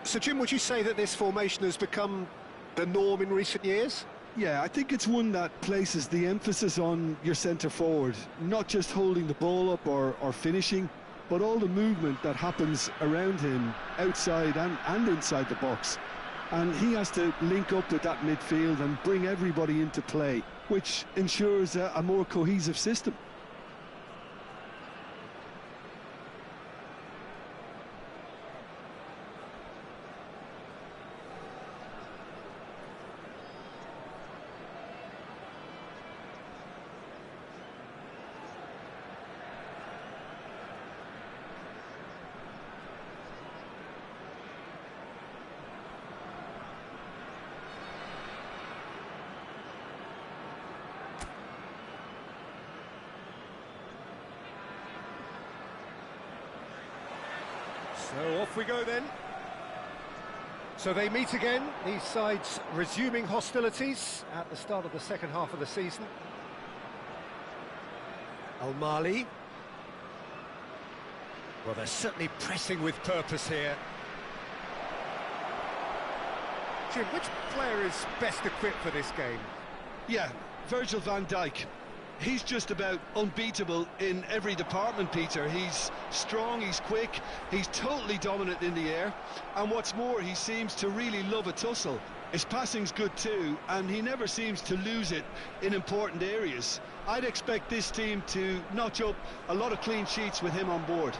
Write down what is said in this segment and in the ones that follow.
So, Jim, would you say that this formation has become the norm in recent years? Yeah, I think it's one that places the emphasis on your centre forward, not just holding the ball up or finishing, but all the movement that happens around him, outside and inside the box. And he has to link up with that midfield and bring everybody into play, which ensures a more cohesive system. So off we go then. So they meet again, these sides resuming hostilities at the start of the second half of the season. Al-Mali. Well, they're certainly pressing with purpose here. Jim, which player is best equipped for this game? Yeah, Virgil van Dijk. He's just about unbeatable in every department, Peter. He's strong, he's quick, he's totally dominant in the air, and what's more, he seems to really love a tussle. His passing's good too, and he never seems to lose it in important areas. I'd expect this team to notch up a lot of clean sheets with him on board.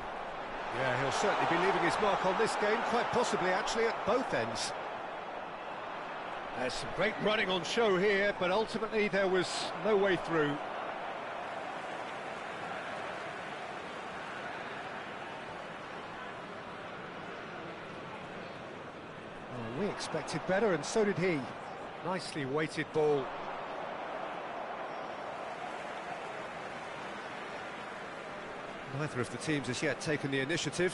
Yeah, he'll certainly be leaving his mark on this game, quite possibly actually at both ends. There's some great running on show here, but ultimately there was no way through. We expected better, and so did he. Nicely weighted ball. Neither of the teams has yet taken the initiative.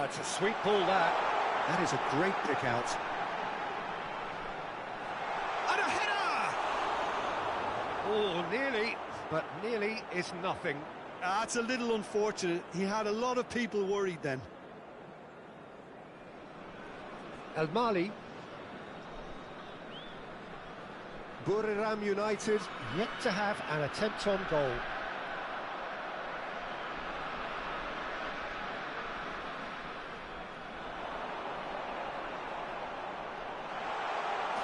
It's a sweet ball, that. That is a great pick out. Oh, nearly, but nearly is nothing. That's a little unfortunate. He had a lot of people worried then. Al-Mali. Buriram United yet to have an attempt on goal.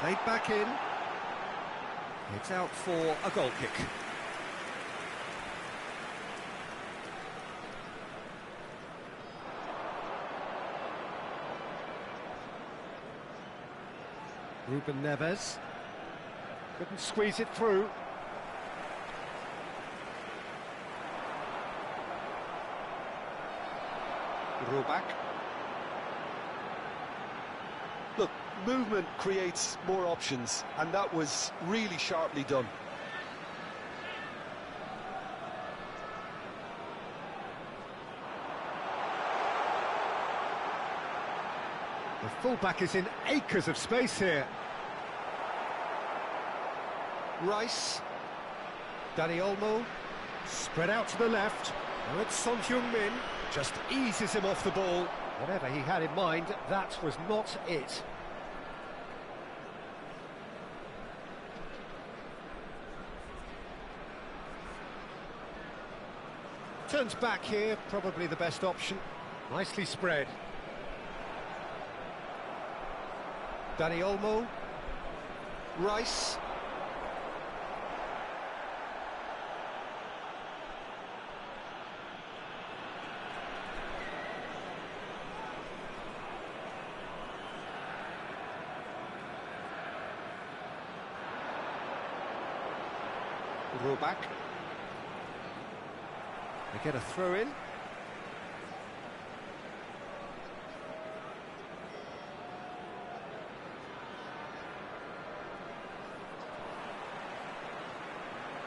Played back in. It's out for a goal kick. Ruben Neves couldn't squeeze it through. Roback. Look, movement creates more options, and that was really sharply done. The fullback is in acres of space here. Rice. Danny Olmo. Spread out to the left. Now it's Son Heung-min. Just eases him off the ball. Whatever he had in mind, that was not it. Turns back here, probably the best option. Nicely spread. Danny Olmo. Rice. Roback. They get a throw in.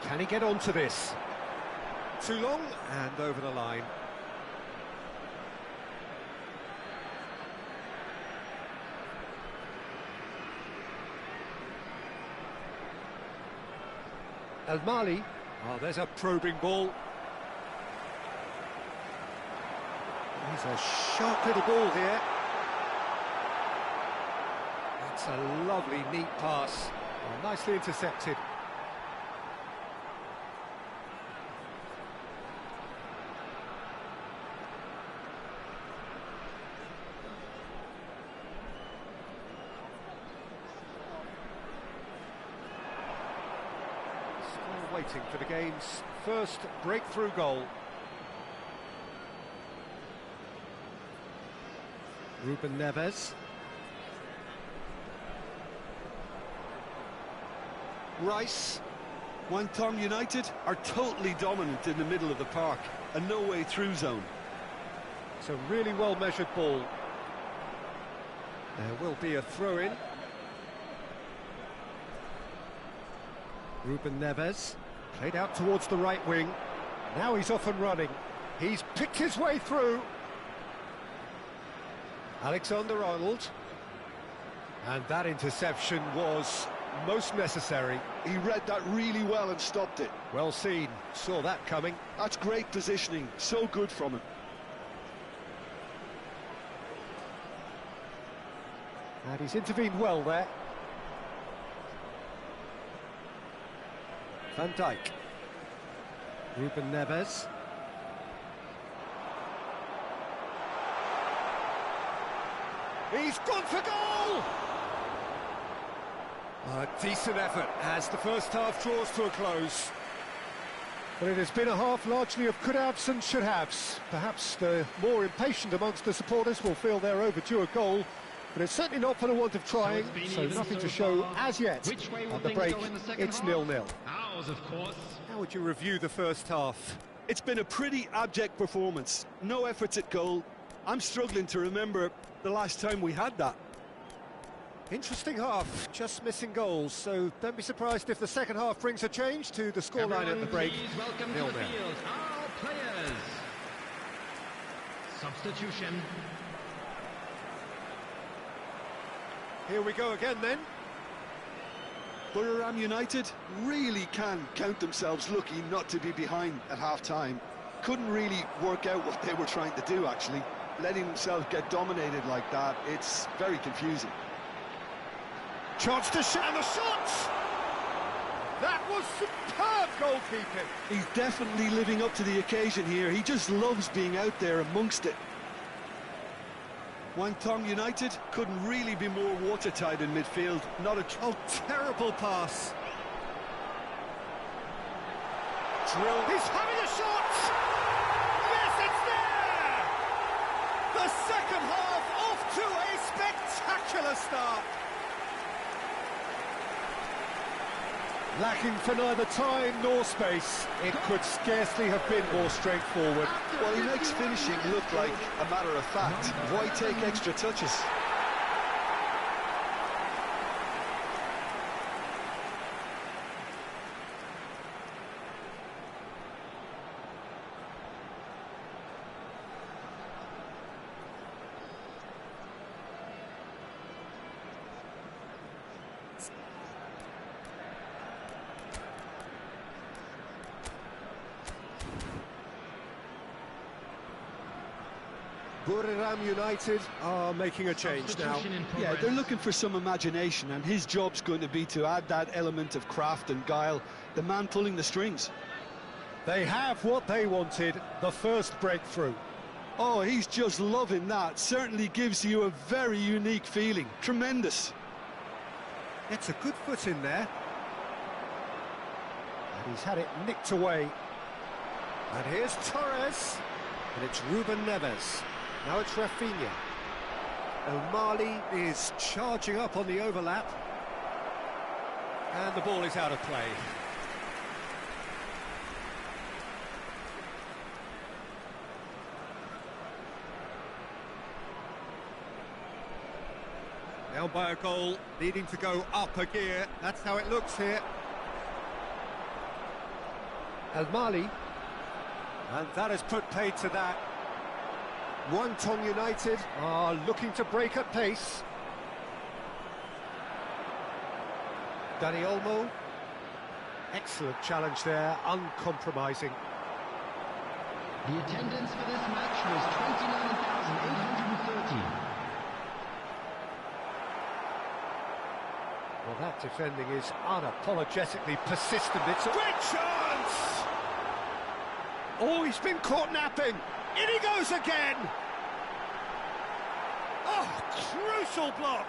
Can he get onto this? Too long and over the line. El Mali. Oh, there's a probing ball. He's a sharp little ball here. That's a lovely, neat pass. Oh, nicely intercepted. Still waiting for the game's first breakthrough goal. Ruben Neves. Rice. Wantong United are totally dominant in the middle of the park, a no-way through zone. It's a really well-measured ball. There will be a throw-in. Ruben Neves, played out towards the right wing. Now he's off and running. He's picked his way through. Alexander-Arnold. And that interception was most necessary. He read that really well and stopped it. Well seen, saw that coming. That's great positioning, so good from him. And he's intervened well there. Van Dijk. Ruben Neves. He's gone for goal! A decent effort as the first half draws to a close. But it has been a half largely of could-haves and should-haves. Perhaps the more impatient amongst the supporters will feel they're overdue a goal, but it's certainly not for the want of trying, so nothing to show as yet. On the break, it's 0-0. Ours, of course. How would you review the first half? It's been a pretty abject performance. No efforts at goal. I'm struggling to remember the last time we had that. Interesting half, just missing goals, so don't be surprised if the second half brings a change to the scoreline at the break. Please welcome to the field our players. Substitution. Here we go again then. Buriram United really can count themselves lucky not to be behind at half-time. Couldn't really work out what they were trying to do, actually. Letting themselves get dominated like that, it's very confusing. Chance to shoot, and the shot! That was superb goalkeeping. He's definitely living up to the occasion here. He just loves being out there amongst it. Wantong United couldn't really be more watertight in midfield. Not a... Oh, terrible pass. Drill. He's having a shot! Yes, it's there! The second half off to a spectacular start. Lacking for neither time nor space, it could scarcely have been more straightforward. Well, he makes finishing look like a matter of fact. Why take extra touches? Buriram United are making a change now. Yeah, they're looking for some imagination, and his job's going to be to add that element of craft and guile, the man pulling the strings. They have what they wanted, the first breakthrough. Oh, he's just loving that. Certainly gives you a very unique feeling. Tremendous. It's a good foot in there. And he's had it nicked away. And here's Torres. And it's Ruben Neves. Now it's Rafinha. O'Malley is charging up on the overlap. And the ball is out of play. Down by a goal, needing to go up a gear. That's how it looks here. El Mali. And that has put paid to that. Wantong United are looking to break at pace. Dani Olmo. Excellent challenge there, uncompromising. The attendance for this match was 29,830. Well, that defending is unapologetically persistent. It's a great chance! Oh, he's been caught napping. In he goes again! Oh, crucial block!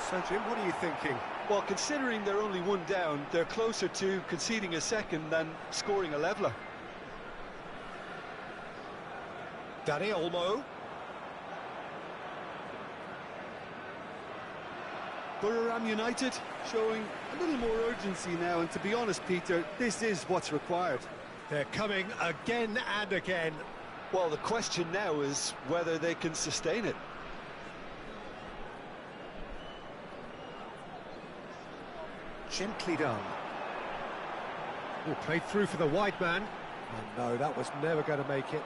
So, Jim, what are you thinking? Well, considering they're only one down, they're closer to conceding a second than scoring a leveller. Danny Olmo. Buriram United showing a little more urgency now, and to be honest, Peter, this is what's required. They're coming again and again. Well, the question now is whether they can sustain it. Gently done. Oh, played through for the wide man. Oh, no, that was never going to make it.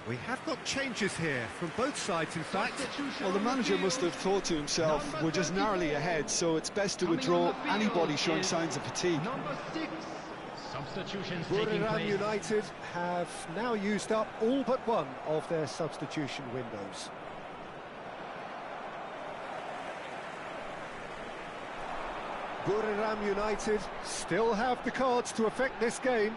We have got changes here from both sides, in fact. Well, the manager must have thought to himself, we're just narrowly ahead, so it's best to withdraw anybody showing signs of fatigue. Number 6. Substitutions taking Buriram place. United have now used up all but one of their substitution windows. Buriram United still have the cards to affect this game.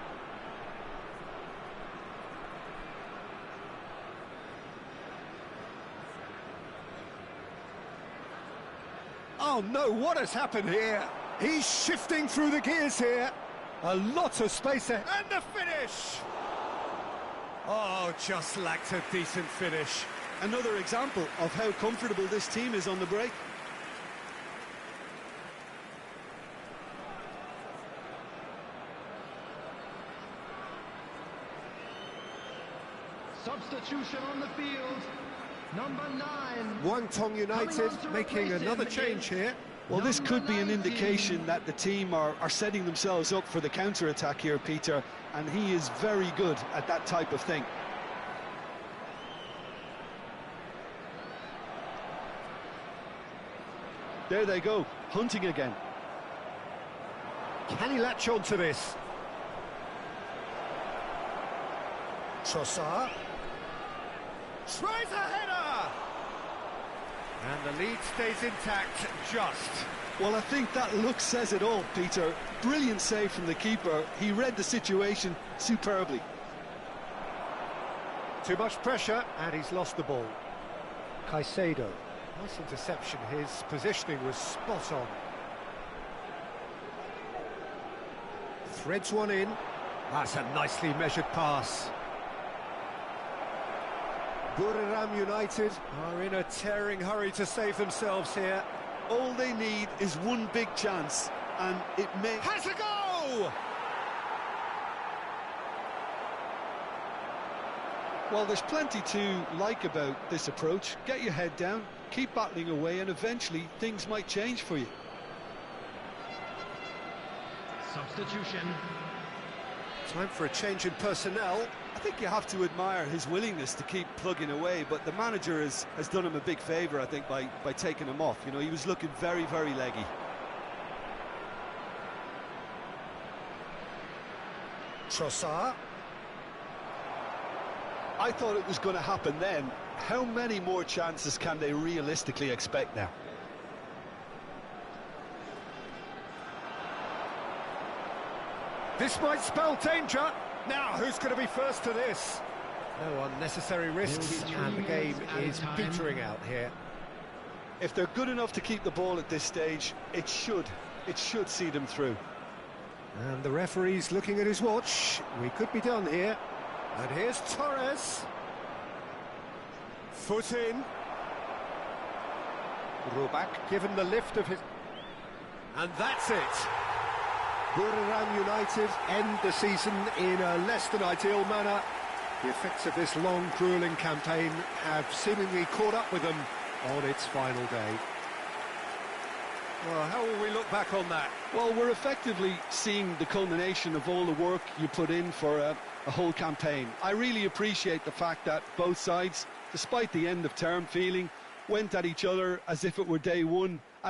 Oh no, what has happened here? He's shifting through the gears here. A lot of space there. And the finish! Oh, just lacked a decent finish. Another example of how comfortable this team is on the break. Substitution on the field. Number 9. Guangdong United making another change here. Well, this could be an indication that the team are setting themselves up for the counter-attack here, Peter, and he is very good at that type of thing. There they go, hunting again. Can he latch on to this? Trossard. Tries a header! And the lead stays intact, just. Well, I think that look says it all, Peter. Brilliant save from the keeper. He read the situation superbly. Too much pressure, and he's lost the ball. Caicedo. Nice interception. His positioning was spot on. Threads one in. That's a nicely measured pass. Buriram United are in a tearing hurry to save themselves here. All they need is one big chance, and it may... Has a go! Well, there's plenty to like about this approach. Get your head down, keep battling away, and eventually things might change for you. Substitution. Time for a change in personnel. I think you have to admire his willingness to keep plugging away, but the manager has done him a big favour, I think, by taking him off. You know, he was looking very, very leggy. Trossard. I thought it was going to happen then. How many more chances can they realistically expect now? This might spell danger. Now, who's going to be first to this? No unnecessary risks, and the game is petering out here. If they're good enough to keep the ball at this stage, it should see them through. And the referee's looking at his watch. We could be done here. And here's Torres. Foot in. Rubak given the lift of his... And that's it. Buriram United end the season in a less than ideal manner. The effects of this long, gruelling campaign have seemingly caught up with them on its final day. Well, how will we look back on that? Well, we're effectively seeing the culmination of all the work you put in for a whole campaign. I really appreciate the fact that both sides, despite the end-of-term feeling, went at each other as if it were day one, and